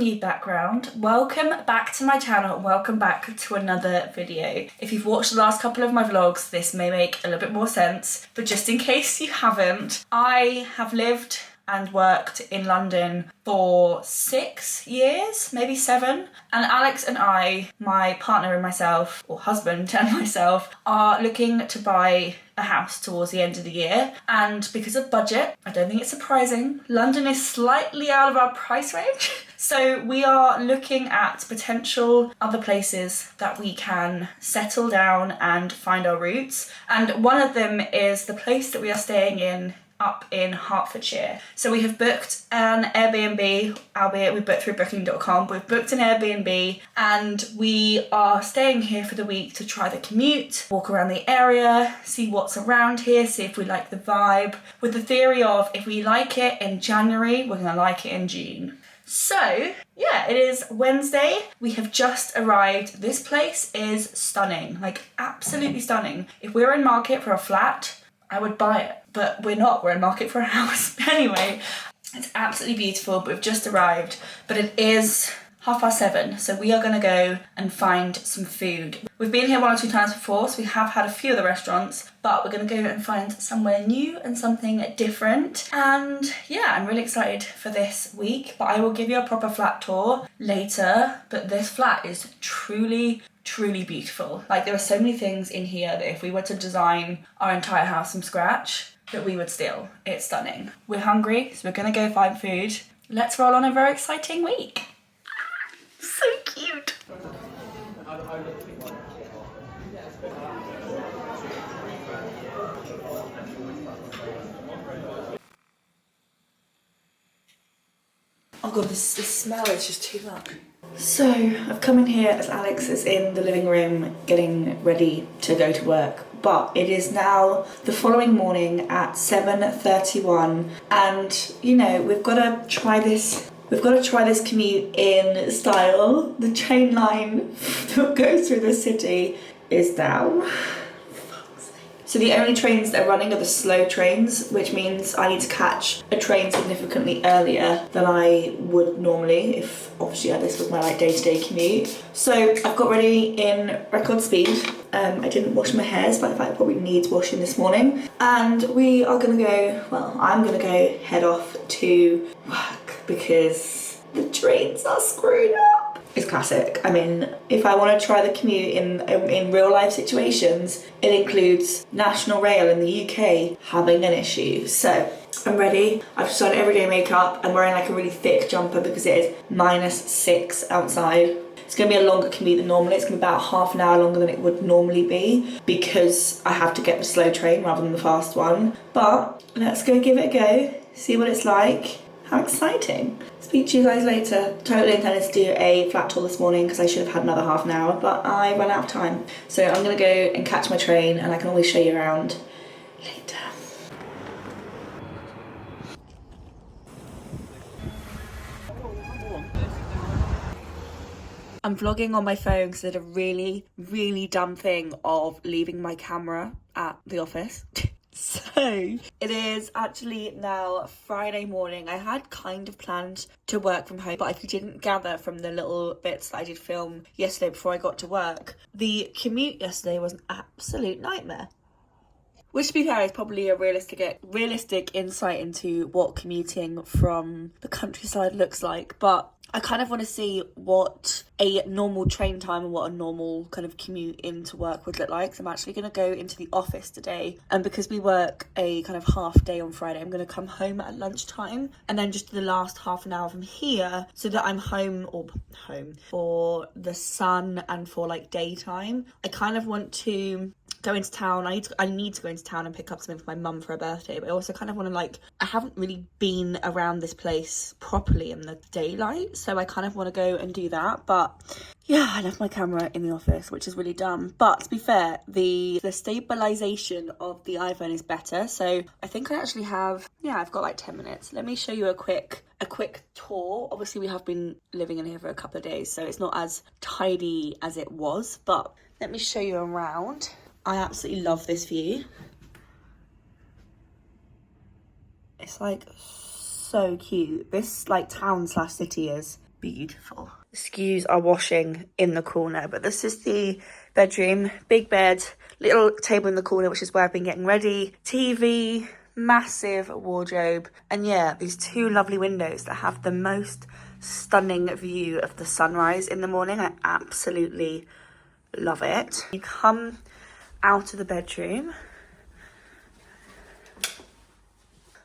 new background, welcome back to my channel, welcome back to another video. If you've watched the last couple of my vlogs, this may make a little bit more sense, but just in case you haven't, I have lived and worked in London for 6 years, maybe 7. And Alex and I, my partner and myself, or husband and myself, are looking to buy a house towards the end of the year. And because of budget, I don't think it's surprising, London is slightly out of our price range. So we are looking at potential other places that we can settle down and find our roots. And one of them is the place that we are staying in up in Hertfordshire. So we have booked an Airbnb, albeit we booked through booking.com, but we've booked an Airbnb and we are staying here for the week to try the commute, walk around the area, see what's around here, see if we like the vibe, with the theory of if we like it in January, we're gonna like it in June. So yeah, it is Wednesday. We have just arrived. This place is stunning, like absolutely stunning. If we were in market for a flat, I would buy it, but we're not. We're in market for a house. Anyway, it's absolutely beautiful, but we've just arrived. But it is 7:30, so we are going to go and find some food. We've been here 1 or 2 times before, so we have had a few of the restaurants, but we're going to go and find somewhere new and something different. And yeah, I'm really excited for this week, but I will give you a proper flat tour later. But this flat is truly beautiful. Like, there are so many things in here that if we were to design our entire house from scratch, that we would steal. It's stunning. We're hungry, so we're gonna go find food. Let's roll on a very exciting week. So cute. Oh god, this smell is just too much. So I've come in here as Alex is in the living room getting ready to go to work, but it is now the following morning at 7:31, and you know, we've got to try this commute in style. The train line that goes through the city is down. So the only trains that are running are the slow trains, which means I need to catch a train significantly earlier than I would normally if obviously this was my like day-to-day commute. So I've got ready in record speed. I didn't wash my hair, despite the fact it probably needs washing this morning. And we are gonna go, well, I'm gonna go head off to work because the trains are screwed up. It's classic. I mean, if I want to try the commute in real life situations, it includes National Rail in the UK having an issue. So I'm ready. I've just done everyday makeup. I'm wearing like a really thick jumper because it is -6 outside. It's going to be a longer commute than normally. It's going to be about half an hour longer than it would normally be because I have to get the slow train rather than the fast one. But let's go give it a go, see what it's like. How exciting. Speak to you guys later. Totally intended to do a flat tour this morning because I should have had another half an hour, but I ran out of time. So I'm gonna go and catch my train and I can always show you around later. I'm vlogging on my phone because I did a really dumb thing of leaving my camera at the office. So it is actually now Friday morning. I had kind of planned to work from home, but if you didn't gather from the little bits that I did film yesterday before I got to work, the commute yesterday was an absolute nightmare. Which, to be fair, is probably a realistic insight into what commuting from the countryside looks like. But I kind of want to see what a normal train time and what a normal kind of commute into work would look like. So I'm actually going to go into the office today, and because we work a kind of half day on Friday, I'm going to come home at lunchtime and then just do the last half an hour from here so that I'm home for the sun and for like daytime. I kind of want to go into town. I need to go into town and pick up something for my mum for her birthday, but I also kind of want to I haven't really been around this place properly in the daylight, so I kind of want to go and do that. But yeah, I left my camera in the office, which is really dumb. But to be fair, the stabilization of the iPhone is better, so I think I actually have, yeah, I've got like 10 minutes. Let me show you a quick tour. Obviously we have been living in here for a couple of days, so it's not as tidy as it was, but let me show you around. I absolutely love this view. It's like so cute. This like town slash city is beautiful. The skews are washing in the corner, but this is the bedroom. Big bed, little table in the corner, which is where I've been getting ready. TV, massive wardrobe, and yeah, these two lovely windows that have the most stunning view of the sunrise in the morning. I absolutely love it. You come out of the bedroom.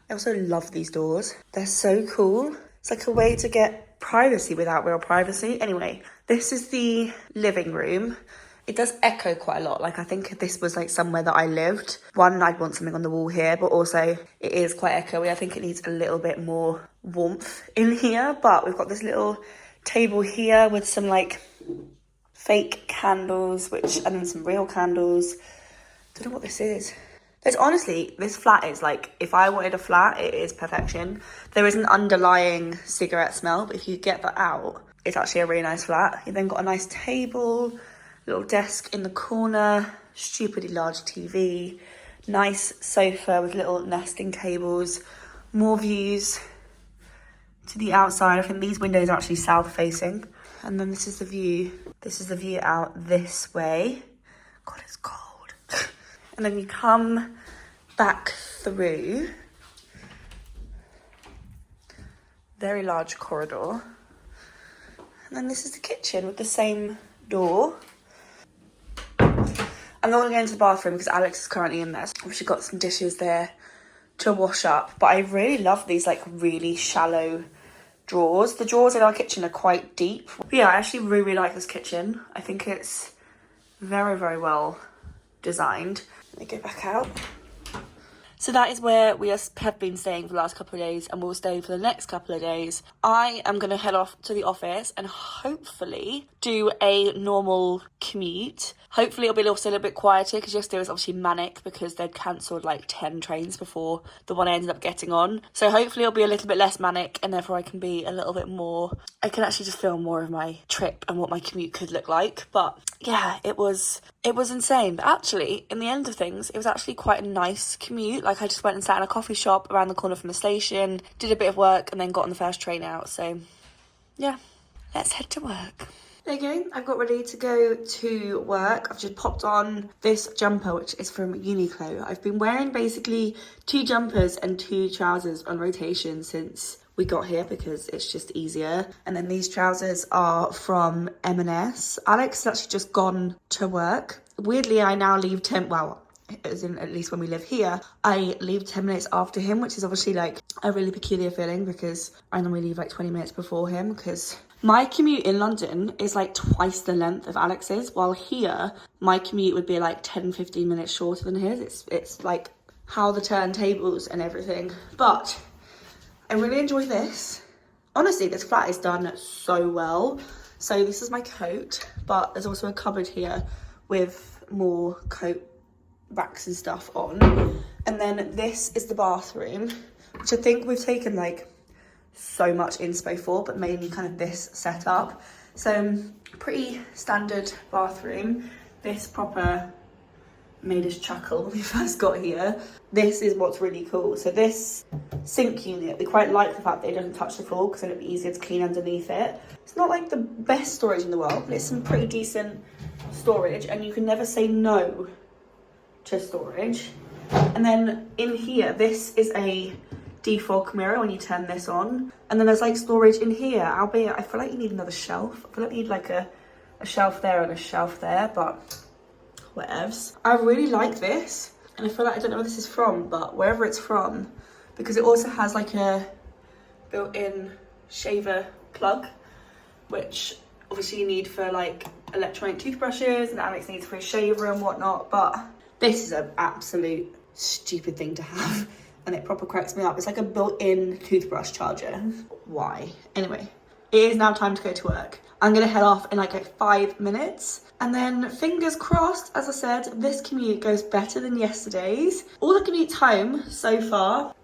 I also love these doors. They're so cool. It's like a way to get privacy without real privacy. Anyway, this is the living room. It does echo quite a lot. Like, I think if this was like somewhere that I lived, one, I'd want something on the wall here, but also it is quite echoey. I think it needs a little bit more warmth in here, but we've got this little table here with some like fake candles, and then some real candles. Don't know what this is. There's honestly, this flat is like, if I wanted a flat, it is perfection. There is an underlying cigarette smell, but if you get that out, it's actually a really nice flat. You've then got a nice table, little desk in the corner, stupidly large TV, nice sofa with little nesting tables, more views to the outside. I think these windows are actually south facing. And then this is the view. This is the view out this way. God, it's cold. And then you come back through. Very large corridor. And then this is the kitchen with the same door. I'm not going to go into the bathroom because Alex is currently in there. So we've got some dishes there to wash up. But I really love these like really shallow drawers. The drawers in our kitchen are quite deep. But yeah, I actually really, really like this kitchen. I think it's very, very well designed. Let me go back out. So that is where we have been staying for the last couple of days, and we'll stay for the next couple of days. I am going to head off to the office and hopefully do a normal commute. Hopefully it'll be also a little bit quieter, because yesterday was obviously manic because they'd cancelled like 10 trains before the one I ended up getting on. So hopefully it'll be a little bit less manic, and therefore I can be a little bit more, I can actually just film more of my trip and what my commute could look like. But yeah, it was insane. But actually, in the end of things, it was actually quite a nice commute. Like, I just went and sat in a coffee shop around the corner from the station, did a bit of work, and then got on the first train out. So yeah, let's head to work. There you go, I've got ready to go to work. I've just popped on this jumper, which is from Uniqlo. I've been wearing basically 2 jumpers and 2 trousers on rotation since we got here because it's just easier. And then these trousers are from M&S. Alex has actually just gone to work. Weirdly, I now leave 10, well, as in at least when we live here, I leave 10 minutes after him, which is obviously like a really peculiar feeling because I normally leave like 20 minutes before him, because my commute in London is like twice the length of Alex's, while here my commute would be like 10-15 minutes shorter than his. It's like how the turntables and everything. But I really enjoy this. Honestly, this flat is done so well. So this is my coat, but there's also a cupboard here with more coat racks and stuff on. And then this is the bathroom, which I think we've taken like so much inspo for, but mainly kind of this setup. So pretty standard bathroom. This proper made us chuckle when we first got here. This is what's really cool. So this sink unit, we quite like the fact that it doesn't touch the floor because then it'll be easier to clean underneath it. It's not like the best storage in the world, but it's some pretty decent storage, and you can never say no to storage. And then in here, this is a defog mirror when you turn this on, and then there's like storage in here, albeit I feel like you need another shelf. I feel like you need like a shelf there and a shelf there, but whatevs. I really like this, and I feel like I don't know where this is from, but wherever it's from, because it also has like a built-in shaver plug, which obviously you need for like electronic toothbrushes, and Alex needs for his shaver and whatnot. But this is an absolute stupid thing to have, and it proper cracks me up. It's like a built-in toothbrush charger. Why? Anyway, it is now time to go to work. I'm gonna head off in like 5 minutes, and then fingers crossed, as I said, this commute goes better than yesterday's. All the commutes home so far,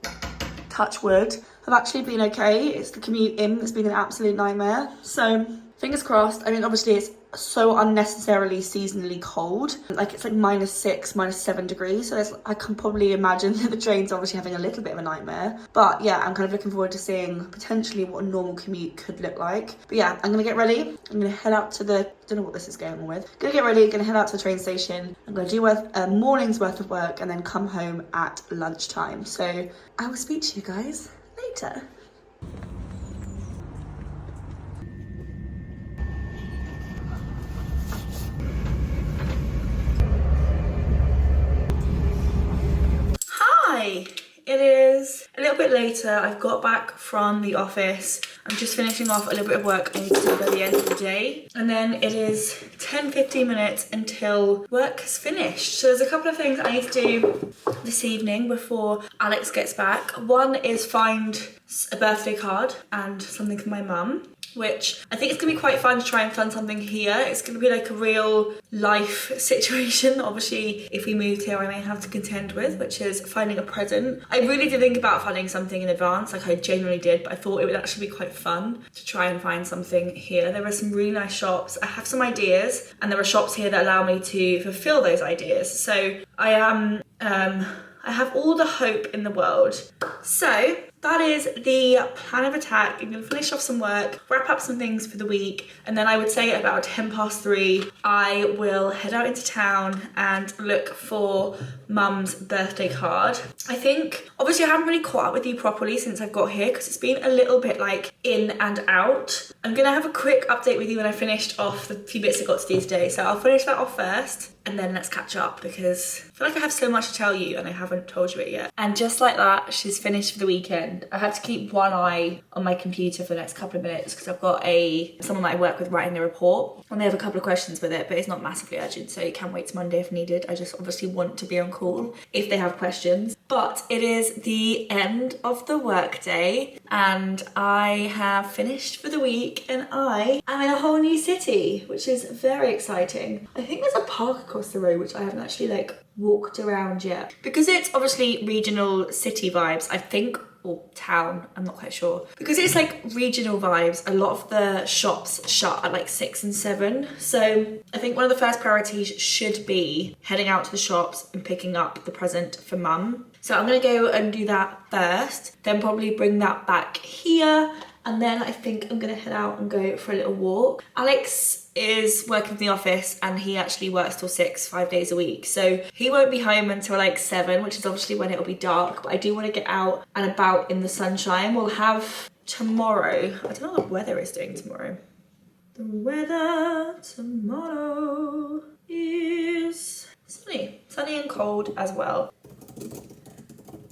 touch wood, have actually been okay. It's the commute in that's been an absolute nightmare. So fingers crossed. I mean, obviously it's so unnecessarily seasonally cold. Like it's like -6, -7 degrees. So I can probably imagine that the train's obviously having a little bit of a nightmare. But yeah, I'm kind of looking forward to seeing potentially what a normal commute could look like. But yeah, I'm gonna get ready. I'm gonna head out to the, don't know what this is going on with. Gonna get ready, gonna head out to the train station. I'm gonna do a morning's worth of work and then come home at lunchtime. So I will speak to you guys later. Hi, it is a little bit later. I've got back from the office. I'm just finishing off a little bit of work I need to do by the end of the day. And then it is 10-15 minutes until work is finished. So there's a couple of things I need to do this evening before Alex gets back. One is find a birthday card and something for my mum, which I think it's gonna be quite fun to try and find something here. It's gonna be like a real life situation. Obviously, if we moved here, I may have to contend with, which is finding a present. I really did think about finding something in advance, like I genuinely did, but I thought it would actually be quite fun to try and find something here. There are some really nice shops. I have some ideas, and there are shops here that allow me to fulfill those ideas. So I am, I have all the hope in the world. So that is the plan of attack. I'm gonna finish off some work, wrap up some things for the week, and then I would say at about 3:10 I will head out into town and look for mum's birthday card. I think, obviously I haven't really caught up with you properly since I've got here because it's been a little bit like in and out. I'm gonna have a quick update with you when I finished off the few bits I got to do today. So I'll finish that off first and then let's catch up because I feel like I have so much to tell you and I haven't told you it yet. And just like that, she's finished for the weekend. I had to keep one eye on my computer for the next couple of minutes because I've got someone that I work with writing the report and they have a couple of questions with it, but it's not massively urgent, so you can wait till Monday if needed. I just obviously want to be on call if they have questions. But it is the end of the workday and I have finished for the week and I am in a whole new city, which is very exciting. I think there's a park across the road, which I haven't actually like walked around yet. Because it's obviously regional city vibes, I think, or town, I'm not quite sure. Because it's like regional vibes, a lot of the shops shut at like 6 and 7. So I think one of the first priorities should be heading out to the shops and picking up the present for mum. So I'm gonna go and do that first, then probably bring that back here. And then I think I'm gonna head out and go for a little walk. Alex is working in the office and he actually works till 6, 5 days a week. So he won't be home until like 7, which is obviously when it'll be dark. But I do wanna get out and about in the sunshine. We'll have tomorrow, I don't know what the weather is doing tomorrow. The weather tomorrow is sunny and cold as well.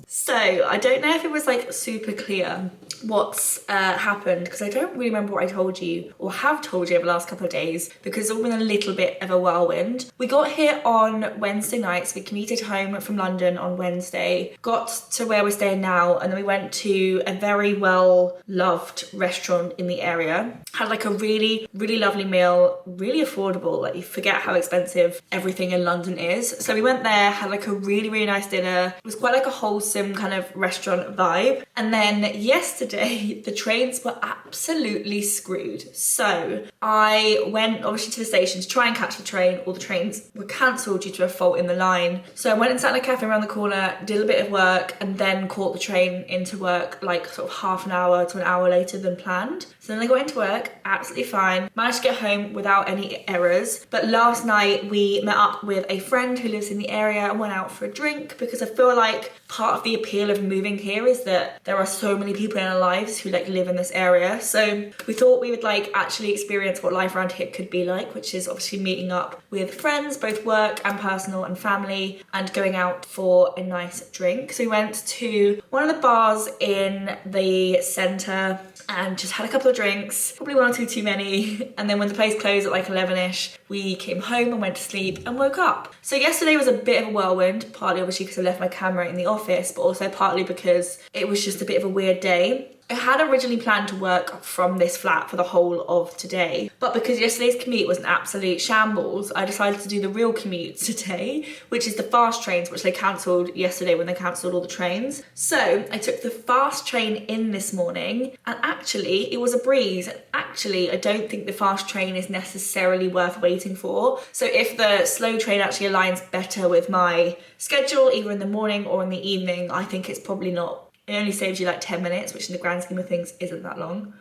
So I don't know if it was like super clear what's happened because I don't really remember what I told you or have told you over the last couple of days because it's all been a little bit of a whirlwind. We got here on Wednesday night, so we commuted home from London on Wednesday, got to where we're staying now, and then we went to a very well loved restaurant in the area. Had like a really lovely meal, really affordable, like you forget how expensive everything in London is. So we went there, had like a really nice dinner. It was quite like a wholesome kind of restaurant vibe. And then yesterday the trains were absolutely screwed. So I went obviously to the station to try and catch the train. All the trains were cancelled due to a fault in the line. So I went and sat in a cafe around the corner, did a bit of work, and then caught the train into work like sort of half an hour to an hour later than planned. So then I got into work, absolutely fine. Managed to get home without any errors. But last night we met up with a friend who lives in the area and went out for a drink because I feel like part of the appeal of moving here is that there are so many people in our lives who like live in this area. So we thought we would like actually experience what life around here could be like, which is obviously meeting up with friends, both work and personal and family, and going out for a nice drink. So we went to one of the bars in the centre and just had a couple of drinks, probably one or two too many. And then when the place closed at like 11ish, we came home and went to sleep and woke up. So yesterday was a bit of a whirlwind, partly obviously because I left my camera in the office, but also partly because it was just a bit of a weird day. I had originally planned to work from this flat for the whole of today, but because yesterday's commute was an absolute shambles, I decided to do the real commute today, which is the fast trains, which they cancelled yesterday when they cancelled all the trains. So I took the fast train in this morning, and actually it was a breeze. Actually, I don't think the fast train is necessarily worth waiting for. So if the slow train actually aligns better with my schedule, either in the morning or in the evening, I think it's probably not. It only saves you like 10 minutes, which in the grand scheme of things isn't that long.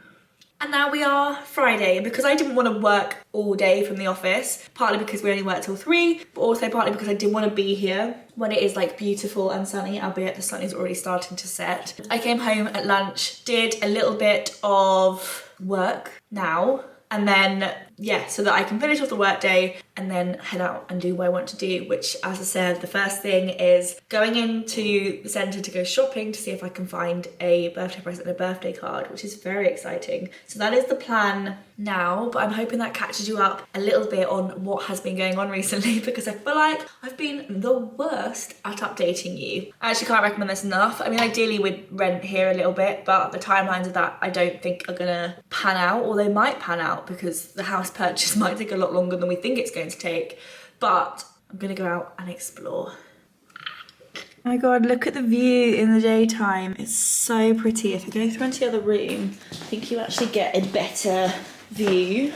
And now we are Friday, and because I didn't want to work all day from the office, partly because we only work till 3, but also partly because I didn't want to be here when it is like beautiful and sunny, albeit the sun is already starting to set. I came home at lunch, did a little bit of work now, and then, yeah, so that I can finish off the work day and then head out and do what I want to do, which, as I said, the first thing is going into the centre to go shopping to see if I can find a birthday present and a birthday card, which is very exciting. So that is the plan now, but I'm hoping that catches you up a little bit on what has been going on recently, because I feel like I've been the worst at updating you. I actually can't recommend this enough. I mean, ideally we'd rent here a little bit, but the timelines of that I don't think are gonna pan out, or they might pan out because the house purchase might take a lot longer than we think it's going to take, but I'm gonna go out and explore. Oh my god, look at the view in the daytime. It's so pretty. If you go through into the other room, I think you actually get a better view.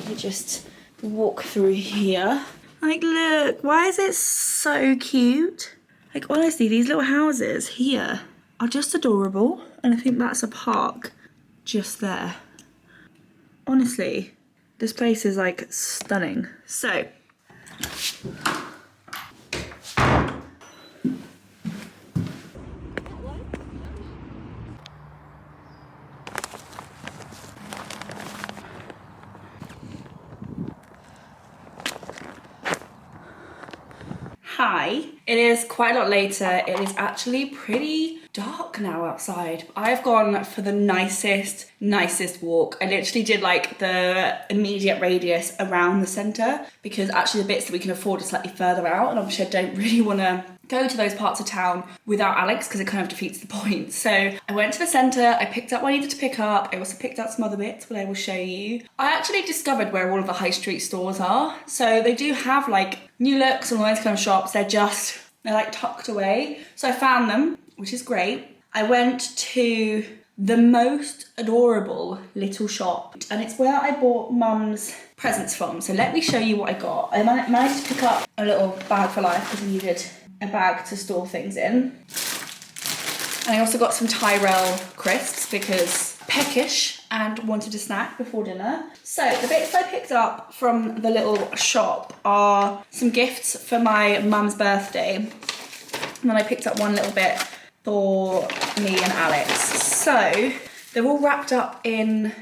You just walk through here. Like, look, why is it so cute? Like, honestly, these little houses here are just adorable, and I think that's a park just there. Honestly, this place is like stunning. So, hi, it is quite a lot later. It is actually pretty dark now outside. I've gone for the nicest walk. I literally did like the immediate radius around the centre, because actually the bits that we can afford are slightly further out, and obviously I don't really want to go to those parts of town without Alex because it kind of defeats the point. So I went to the centre, I picked up what I needed to pick up. I also picked up some other bits, which I will show you. I actually discovered where all of the high street stores are. So they do have like New Looks and all those kind of shops. They're like tucked away. So I found them, which is great. I went to the most adorable little shop, and it's where I bought Mum's presents from. So let me show you what I got. I managed to pick up a little bag for life because I needed a bag to store things in. And I also got some Tyrell crisps because peckish and wanted a snack before dinner. So the bits I picked up from the little shop are some gifts for my mum's birthday. And then I picked up one little bit for me and Alex. So they're all wrapped up in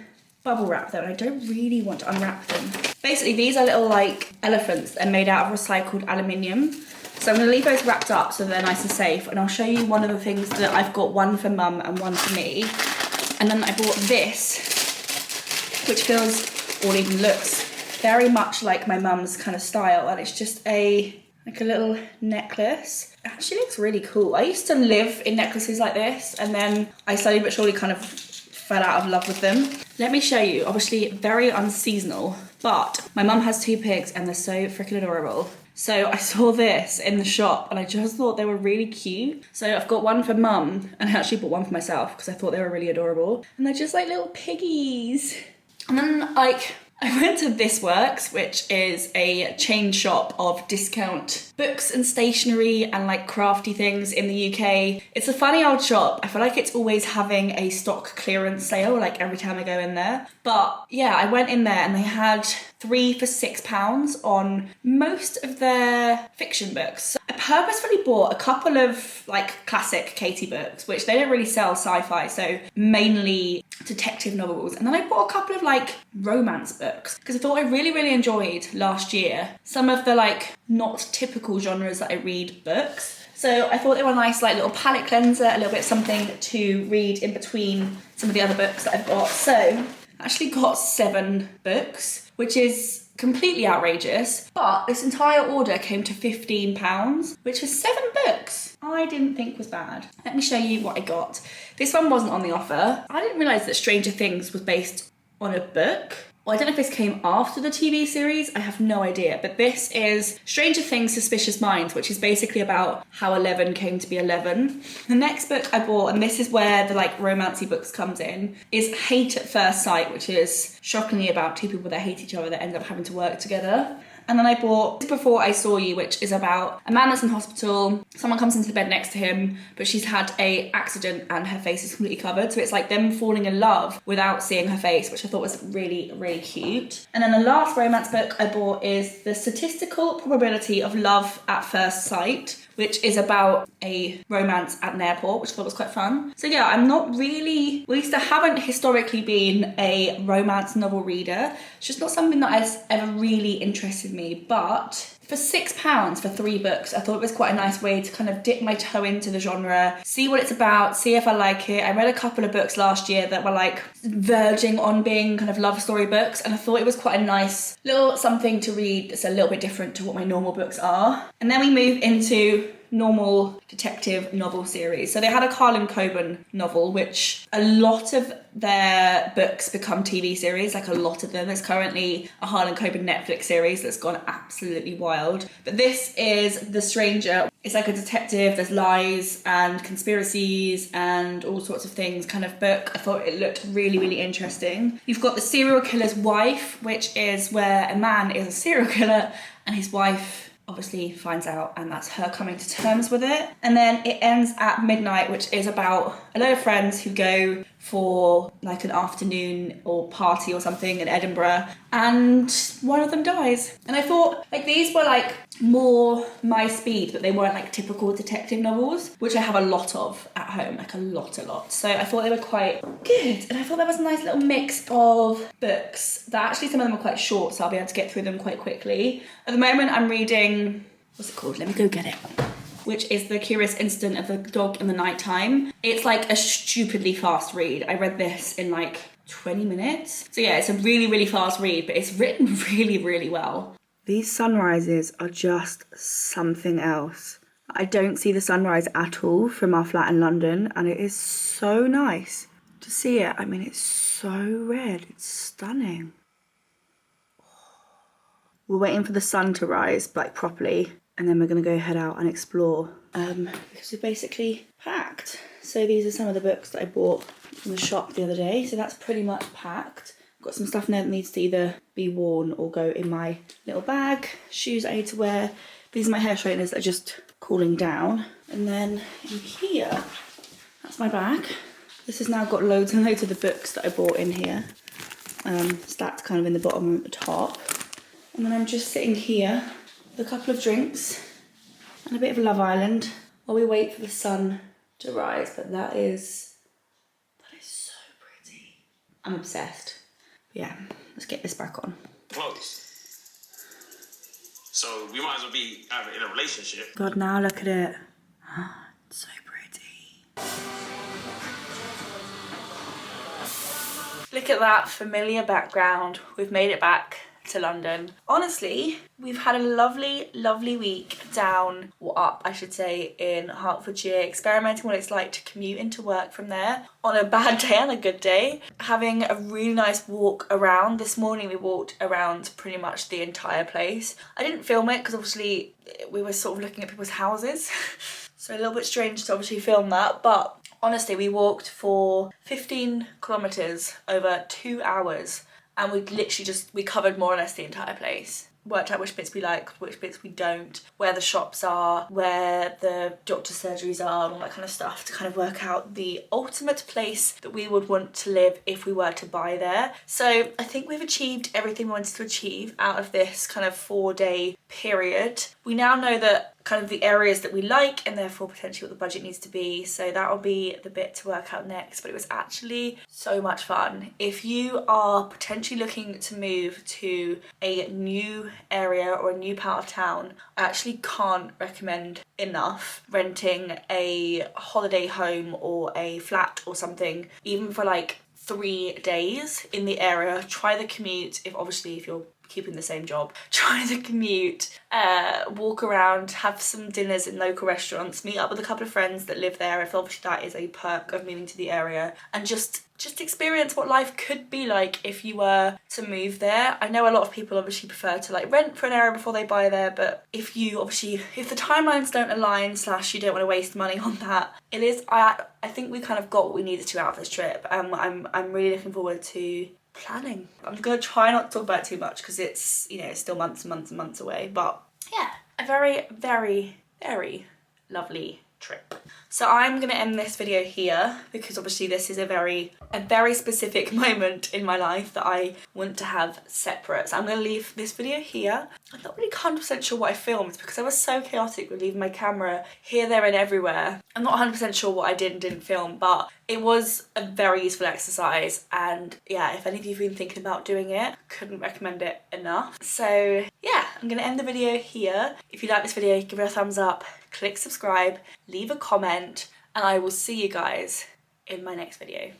bubble wrap though, and I don't really want to unwrap them. Basically, these are little like elephants. They're made out of recycled aluminium. So I'm gonna leave those wrapped up so they're nice and safe, and I'll show you one of the things that I've got, one for mum and one for me. And then I bought this, which feels, or even looks, very much like my mum's kind of style, and it's just like a little necklace. It actually looks really cool. I used to live in necklaces like this, and then I slowly but surely kind of fell out of love with them. Let me show you. Obviously very unseasonal, but my mum has 2 pigs and they're so freaking adorable. So I saw this in the shop and I just thought they were really cute. So I've got one for mum, and I actually bought one for myself because I thought they were really adorable. And they're just like little piggies. And then like, I went to This Works, which is a chain shop of discount books and stationery and like crafty things in the UK. It's a funny old shop. I feel like it's always having a stock clearance sale like every time I go in there. But yeah, I went in there and they had 3 for £6 on most of their fiction books. I purposefully bought a couple of like classic Katie books, which they don't really sell sci-fi, so mainly detective novels. And then I bought a couple of like romance books because I thought I really enjoyed last year some of the like not typical genres that I read books. So I thought they were a nice like little palette cleanser, a little bit something to read in between some of the other books that I've got. So I actually got 7 books, which is completely outrageous. But this entire order came to £15, which was 7 books. I didn't think was bad. Let me show you what I got. This one wasn't on the offer. I didn't realise that Stranger Things was based on a book. Well, I don't know if this came after the TV series, I have no idea, but this is Stranger Things Suspicious Minds, which is basically about how 11 came to be 11. The next book I bought, and this is where the like romancy books comes in, is Hate at First Sight, which is shockingly about two people that hate each other that end up having to work together. And then I bought Before I Saw You, which is about a man that's in hospital. Someone comes into the bed next to him, but she's had a accident and her face is completely covered. So it's like them falling in love without seeing her face, which I thought was really, really cute. And then the last romance book I bought is The Statistical Probability of Love at First Sight, which is about a romance at an airport, which I thought was quite fun. So yeah, I'm not really, at least I haven't historically been a romance novel reader. It's just not something that has ever really interested me, but for £6 for 3 books, I thought it was quite a nice way to kind of dip my toe into the genre, see what it's about, see if I like it. I read a couple of books last year that were like verging on being kind of love story books, and I thought it was quite a nice little something to read that's a little bit different to what my normal books are. And then we move into normal detective novel series. So they had a Carlin Coben novel, which a lot of their books become TV series, like a lot of them. There's currently a Harlan Coben Netflix series that's gone absolutely wild. But this is The Stranger. It's like a detective, there's lies and conspiracies and all sorts of things kind of book. I thought it looked really, really interesting. You've got The Serial Killer's Wife, which is where a man is a serial killer and his wife obviously finds out, and that's her coming to terms with it. And then it ends at midnight, which is about a load of friends who go for like an afternoon or party or something in Edinburgh, and one of them dies. And I thought like these were like more my speed, but they weren't like typical detective novels, which I have a lot of at home, like a lot. So I thought they were quite good, and I thought there was a nice little mix of books that actually some of them are quite short, so I'll be able to get through them quite quickly. At the moment I'm reading, what's it called? Let me go get it. Which is The Curious Incident of the Dog in the Nighttime. It's like a stupidly fast read. I read this in like 20 minutes. So yeah, it's a really, really fast read, but it's written really, really well. These sunrises are just something else. I don't see the sunrise at all from our flat in London, and it is so nice to see it. I mean, it's so red, it's stunning. We're waiting for the sun to rise, like properly, and then we're gonna go head out and explore because we're basically packed. So these are some of the books that I bought from the shop the other day. So that's pretty much packed. I've got some stuff in there that needs to either be worn or go in my little bag. Shoes I need to wear. These are my hair straighteners that are just cooling down. And then in here, that's my bag. This has now got loads and loads of the books that I bought in here. Stacked kind of in the bottom and at the top. And then I'm just sitting here with a couple of drinks and a bit of Love Island while we wait for the sun to rise. But that is so pretty. I'm obsessed. But yeah, let's get this back on. Close. So we might as well be either in a relationship. God, now look at it. It's so pretty. Look at that familiar background. We've made it back to London. Honestly, we've had a lovely, lovely week down, or up I should say, in Hertfordshire, experimenting what it's like to commute into work from there on a bad day and a good day. Having a really nice walk around. This morning we walked around pretty much the entire place. I didn't film it because obviously we were sort of looking at people's houses. So a little bit strange to obviously film that, but honestly we walked for 15 kilometres over 2 hours. And we literally we covered more or less the entire place. Worked out which bits we like, which bits we don't, where the shops are, where the doctor's surgeries are, and all that kind of stuff to kind of work out the ultimate place that we would want to live if we were to buy there. So I think we've achieved everything we wanted to achieve out of this kind of 4-day period. We now know that kind of the areas that we like and therefore potentially what the budget needs to be, so that'll be the bit to work out next. But it was actually so much fun. If you are potentially looking to move to a new area or a new part of town, I actually can't recommend enough renting a holiday home or a flat or something, even for like 3 days in the area. Try the commute, if you're keeping the same job. Try the commute, walk around, have some dinners in local restaurants, meet up with a couple of friends that live there, if obviously that is a perk of moving to the area, and just experience what life could be like if you were to move there. I know a lot of people obviously prefer to like rent for an area before they buy there, but if the timelines don't align / you don't want to waste money on that, it is, I think we kind of got what we needed to out of this trip. I'm really looking forward to planning. I'm gonna try not to talk about it too much because it's, you know, it's still months and months and months away, but yeah, a very, very, very lovely trip. So I'm gonna end this video here because obviously this is a very specific moment in my life that I want to have separate. So I'm gonna leave this video here. I'm not really 100% sure what I filmed because I was so chaotic with leaving my camera here, there and everywhere. I'm not 100% sure what I did and didn't film, but it was a very useful exercise, and yeah, if any of you have been thinking about doing it, couldn't recommend it enough. So yeah, I'm gonna end the video here. If you like this video, give it a thumbs up, click subscribe, leave a comment, and I will see you guys in my next video.